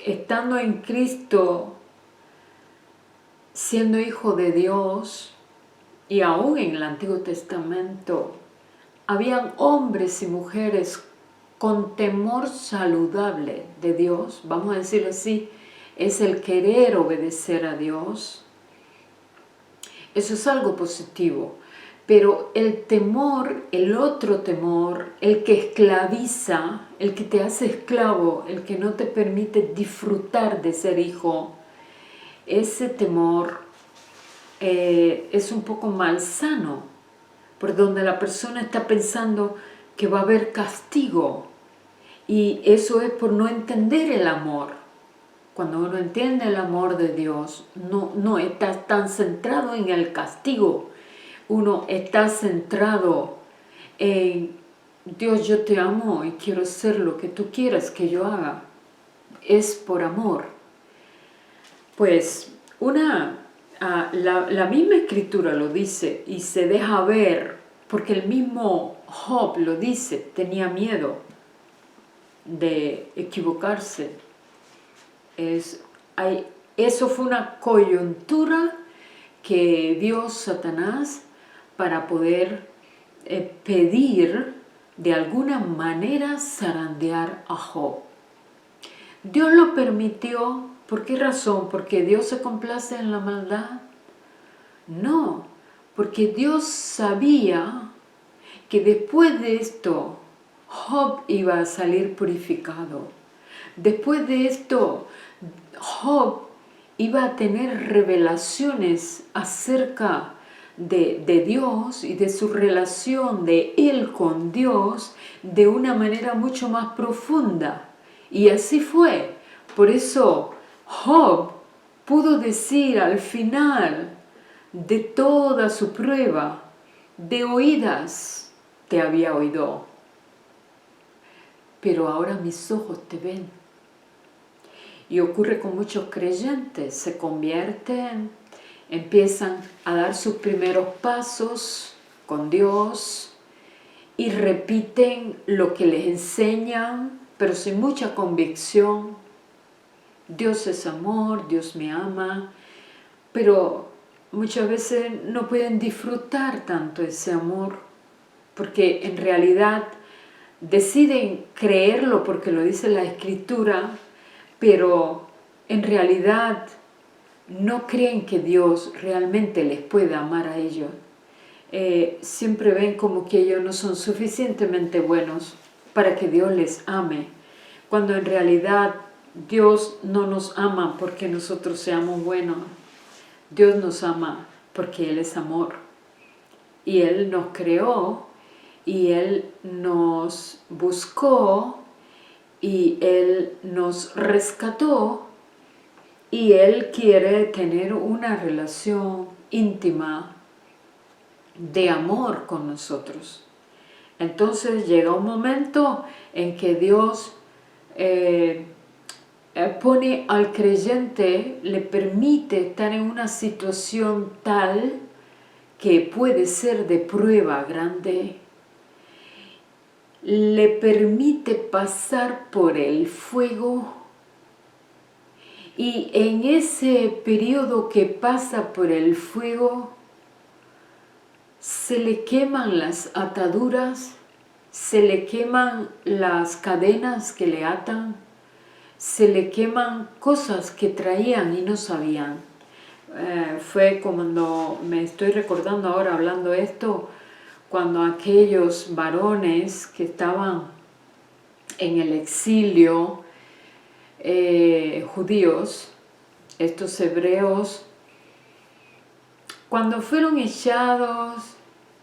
estando en Cristo, siendo hijo de Dios, y aún en el Antiguo Testamento, habían hombres y mujeres con temor saludable de Dios, vamos a decirlo así, es el querer obedecer a Dios. Eso es algo positivo. Pero el temor, el otro temor, el que esclaviza, el que te hace esclavo, el que no te permite disfrutar de ser hijo, ese temor es un poco malsano, por donde la persona está pensando que va a haber castigo, y eso es por no entender el amor. Cuando uno entiende el amor de Dios, no está tan centrado en el castigo, uno está centrado en Dios, yo te amo y quiero hacer lo que tú quieras que yo haga, es por amor. Pues la misma escritura lo dice y se deja ver, porque el mismo Job lo dice, tenía miedo de equivocarse. Eso fue una coyuntura que dio Satanás para poder pedir de alguna manera zarandear a Job. Dios lo permitió. ¿Por qué razón? ¿Porque Dios se complace en la maldad? No, porque Dios sabía que después de esto Job iba a salir purificado. Después de esto Job iba a tener revelaciones acerca de Dios y de su relación de él con Dios de una manera mucho más profunda. Y así fue. Por eso Job pudo decir al final de toda su prueba, de oídas te había oído, pero ahora mis ojos te ven. Y ocurre con muchos creyentes, se convierten, empiezan a dar sus primeros pasos con Dios y repiten lo que les enseñan, pero sin mucha convicción. Dios es amor, Dios me ama, pero muchas veces no pueden disfrutar tanto ese amor, porque en realidad deciden creerlo porque lo dice la Escritura, pero en realidad no creen que Dios realmente les pueda amar a ellos. Siempre ven como que ellos no son suficientemente buenos para que Dios les ame, cuando en realidad Dios no nos ama porque nosotros seamos buenos. Dios nos ama porque Él es amor. Y Él nos creó, y Él nos buscó, y Él nos rescató, y Él quiere tener una relación íntima de amor con nosotros. Entonces llega un momento en que Dios pone al creyente, le permite estar en una situación tal que puede ser de prueba grande, le permite pasar por el fuego, y en ese periodo que pasa por el fuego se le queman las ataduras, se le queman las cadenas que le atan, se le queman cosas que traían y no sabían. Fue cuando me estoy recordando ahora hablando esto, cuando aquellos varones que estaban en el exilio, judíos, estos hebreos, cuando fueron echados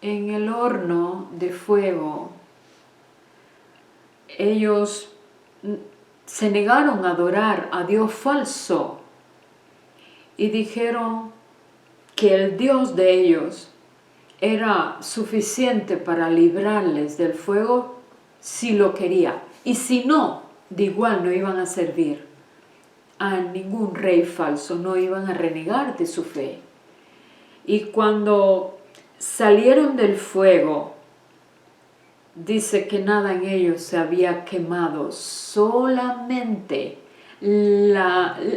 en el horno de fuego, ellos se negaron a adorar a Dios falso y dijeron que el Dios de ellos era suficiente para librarles del fuego si lo quería, y si no, de igual no iban a servir a ningún rey falso, no iban a renegar de su fe. Y cuando salieron del fuego, dice que nada en ellos se había quemado, solamente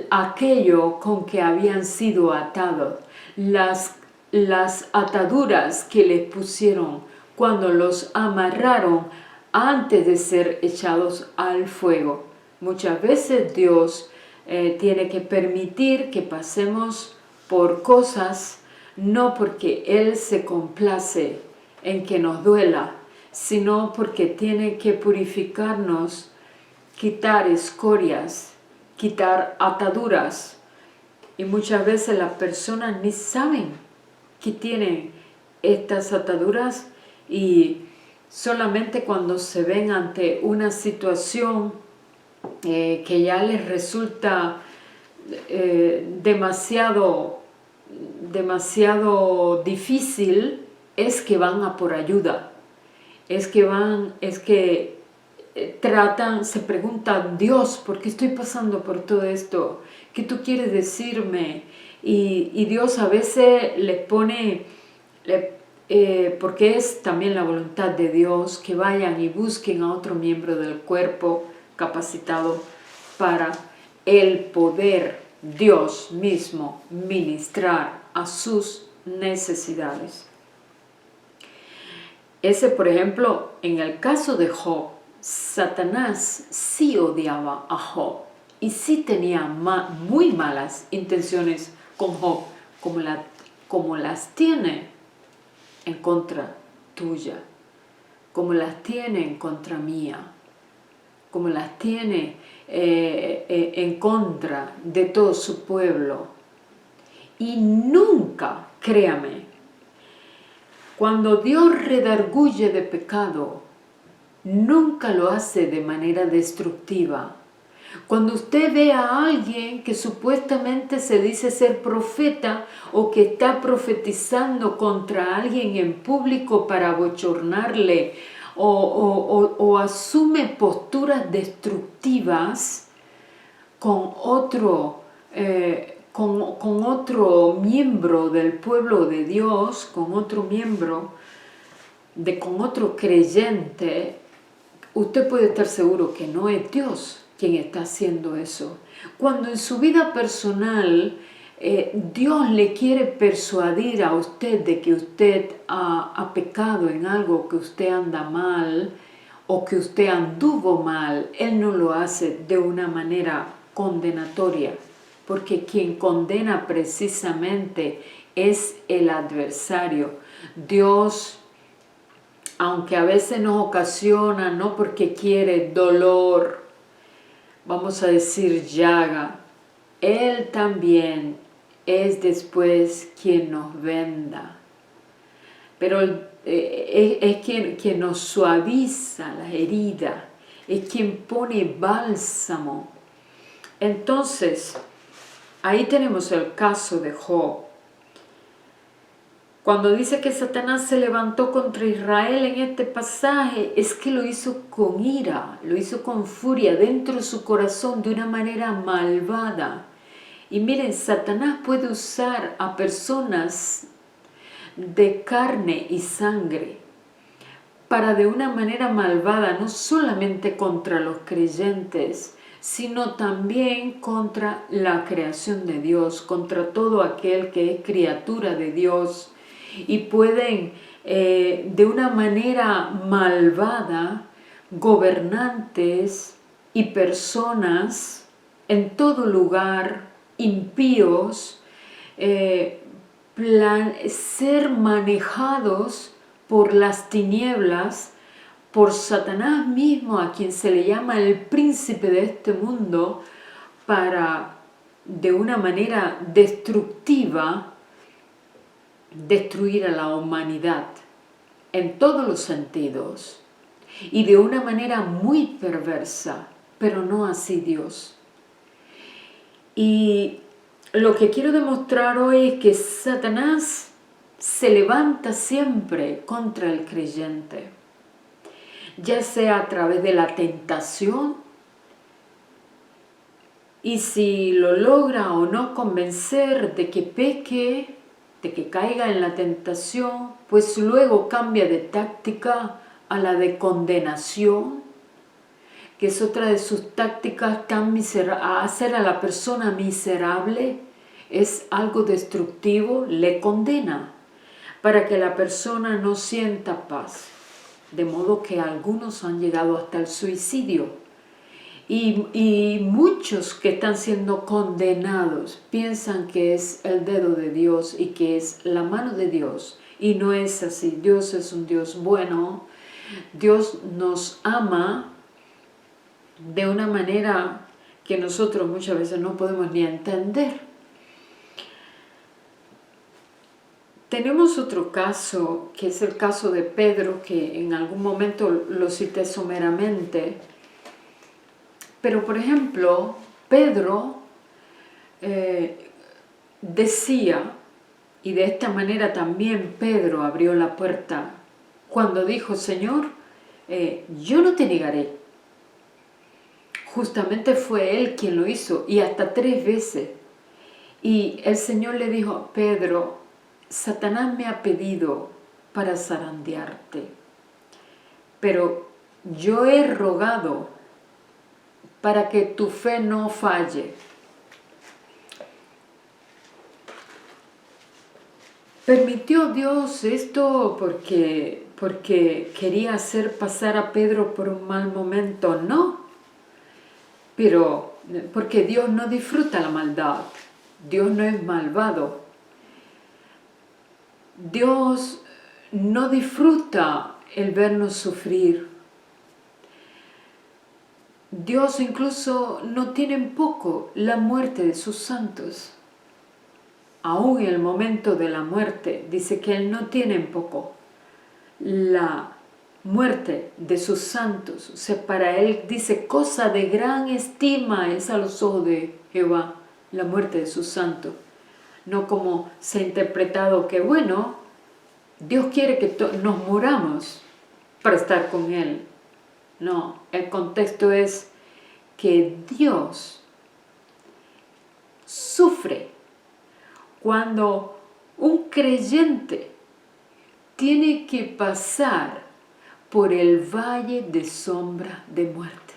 aquello con que habían sido atados, las ataduras que les pusieron cuando los amarraron antes de ser echados al fuego. Muchas veces Dios tiene que permitir que pasemos por cosas, no porque Él se complace en que nos duela, sino porque tiene que purificarnos, quitar escorias, quitar ataduras. Y muchas veces las personas ni saben que tienen estas ataduras y solamente cuando se ven ante una situación que ya les resulta demasiado difícil, es que van a por ayuda, tratan, se preguntan: Dios, ¿por qué estoy pasando por todo esto? ¿Qué tú quieres decirme? Y Dios a veces les pone, porque es también la voluntad de Dios, que vayan y busquen a otro miembro del cuerpo capacitado para el poder, Dios mismo, ministrar a sus necesidades. Ese, por ejemplo, en el caso de Job, Satanás sí odiaba a Job y sí tenía muy malas intenciones con Job, como las tiene en contra tuya, como las tiene en contra mía, como las tiene en contra de todo su pueblo. Y nunca, créame, cuando Dios redarguye de pecado, nunca lo hace de manera destructiva. Cuando usted ve a alguien que supuestamente se dice ser profeta o que está profetizando contra alguien en público para abochornarle o asume posturas destructivas con otro miembro del pueblo de Dios, con otro creyente, usted puede estar seguro que no es Dios quien está haciendo eso. Cuando en su vida personal Dios le quiere persuadir a usted de que usted ha pecado en algo, que usted anda mal o que usted anduvo mal, Él no lo hace de una manera condenatoria, porque quien condena precisamente es el adversario. Dios, aunque a veces nos ocasiona, no porque quiere dolor, vamos a decir llaga, Él también es después quien nos venda. Pero es quien nos suaviza la herida, es quien pone bálsamo. Entonces, ahí tenemos el caso de Job. Cuando dice que Satanás se levantó contra Israel en este pasaje, es que lo hizo con ira, lo hizo con furia dentro de su corazón de una manera malvada. Y miren, Satanás puede usar a personas de carne y sangre para de una manera malvada, no solamente contra los creyentes, sino también contra la creación de Dios, contra todo aquel que es criatura de Dios. Y pueden de una manera malvada gobernantes y personas en todo lugar, impíos, ser manejados por las tinieblas, por Satanás mismo, a quien se le llama el príncipe de este mundo, para de una manera destructiva destruir a la humanidad en todos los sentidos y de una manera muy perversa, pero no así Dios. Y lo que quiero demostrar hoy es que Satanás se levanta siempre contra el creyente, ya sea a través de la tentación, y si lo logra o no convencer de que peque, de que caiga en la tentación, pues luego cambia de táctica a la de condenación, que es otra de sus tácticas hacer a la persona miserable, es algo destructivo, le condena para que la persona no sienta paz. De modo que algunos han llegado hasta el suicidio. Y muchos que están siendo condenados piensan que es el dedo de Dios y que es la mano de Dios. Y no es así. Dios es un Dios bueno. Dios nos ama de una manera que nosotros muchas veces no podemos ni entender. Tenemos otro caso, que es el caso de Pedro, que en algún momento lo cité someramente. Pero, por ejemplo, Pedro decía, y de esta manera también Pedro abrió la puerta, cuando dijo, Señor, yo no te negaré. Justamente fue él quien lo hizo, y hasta 3 veces. Y el Señor le dijo, Pedro, Satanás me ha pedido para zarandearte, pero yo he rogado para que tu fe no falle. ¿Permitió Dios esto porque quería hacer pasar a Pedro por un mal momento? No, pero porque Dios no disfruta la maldad. Dios no es malvado. Dios no disfruta el vernos sufrir. Dios incluso no tiene en poco la muerte de sus santos. Aún en el momento de la muerte, dice que Él no tiene en poco la muerte de sus santos. O sea, para Él dice, cosa de gran estima es a los ojos de Jehová la muerte de sus santos. No como se ha interpretado que, bueno, Dios quiere que nos muramos para estar con Él. No, el contexto es que Dios sufre cuando un creyente tiene que pasar por el valle de sombra de muerte.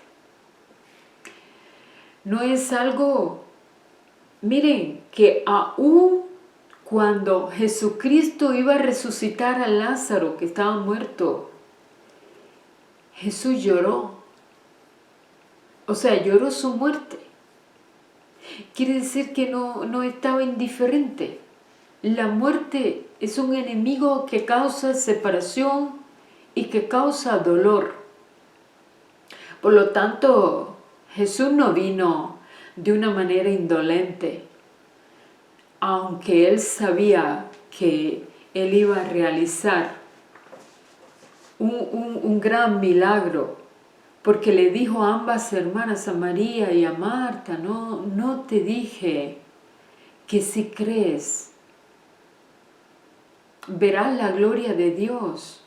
No es algo, miren, que aún cuando Jesucristo iba a resucitar a Lázaro que estaba muerto, Jesús lloró. O sea, lloró su muerte. Quiere decir que no estaba indiferente. La muerte es un enemigo que causa separación y que causa dolor. Por lo tanto, Jesús no vino de una manera indolente, aunque Él sabía que Él iba a realizar un gran milagro, porque le dijo a ambas hermanas, a María y a Marta, no te dije que si crees, verás la gloria de Dios.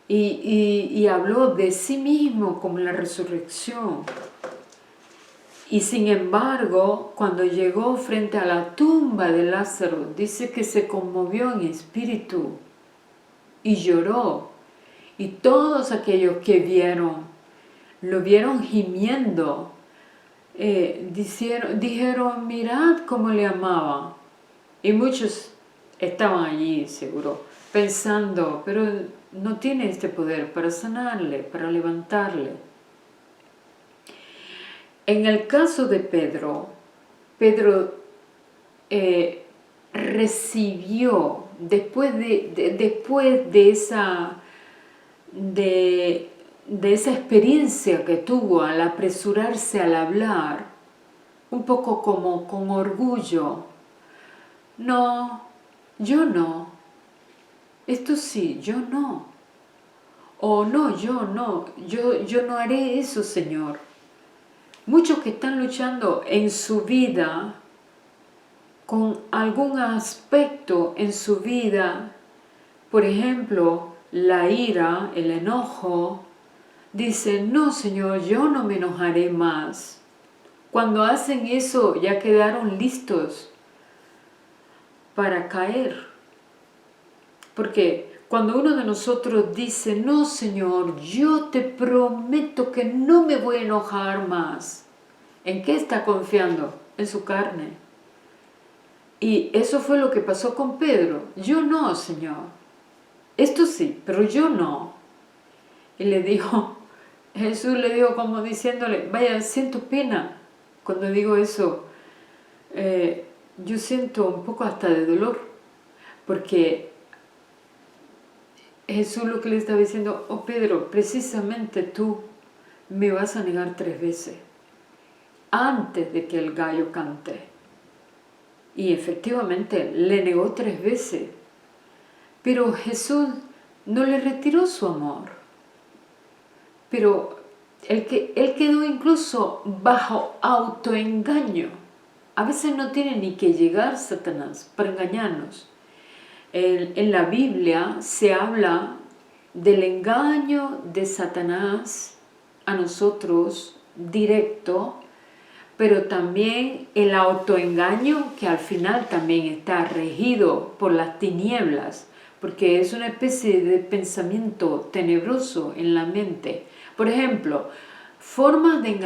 Y habló de sí mismo como la resurrección. Y sin embargo, cuando llegó frente a la tumba de Lázaro, dice que se conmovió en espíritu y lloró. Y todos aquellos que lo vieron gimiendo, dijeron, mirad cómo le amaba. Y muchos estaban allí, seguro, pensando, pero no tiene este poder para sanarle, para levantarle. En el caso de Pedro recibió, después de esa experiencia que tuvo al apresurarse al hablar, un poco como con orgullo, no, yo no, esto sí, yo no, o no, yo no haré eso, Señor. Muchos que están luchando en su vida, con algún aspecto en su vida, por ejemplo, la ira, el enojo, dicen, no, Señor, yo no me enojaré más. Cuando hacen eso, ya quedaron listos para caer. Porque Cuando uno de nosotros dice, no Señor, yo te prometo que no me voy a enojar más. ¿En qué está confiando? En su carne. Y eso fue lo que pasó con Pedro. Yo no, Señor. Esto sí, pero yo no. Y le dijo, Jesús le dijo como diciéndole, vaya, siento pena cuando digo eso. Yo siento un poco hasta de dolor, porque Jesús lo que le estaba diciendo, oh Pedro, precisamente tú me vas a negar 3 veces antes de que el gallo cante. Y efectivamente le negó 3 veces, pero Jesús no le retiró su amor. Pero él quedó incluso bajo autoengaño. A veces no tiene ni que llegar Satanás para engañarnos. En la Biblia se habla del engaño de Satanás a nosotros directo, pero también el autoengaño que al final también está regido por las tinieblas, porque es una especie de pensamiento tenebroso en la mente. Por ejemplo, formas de engañar.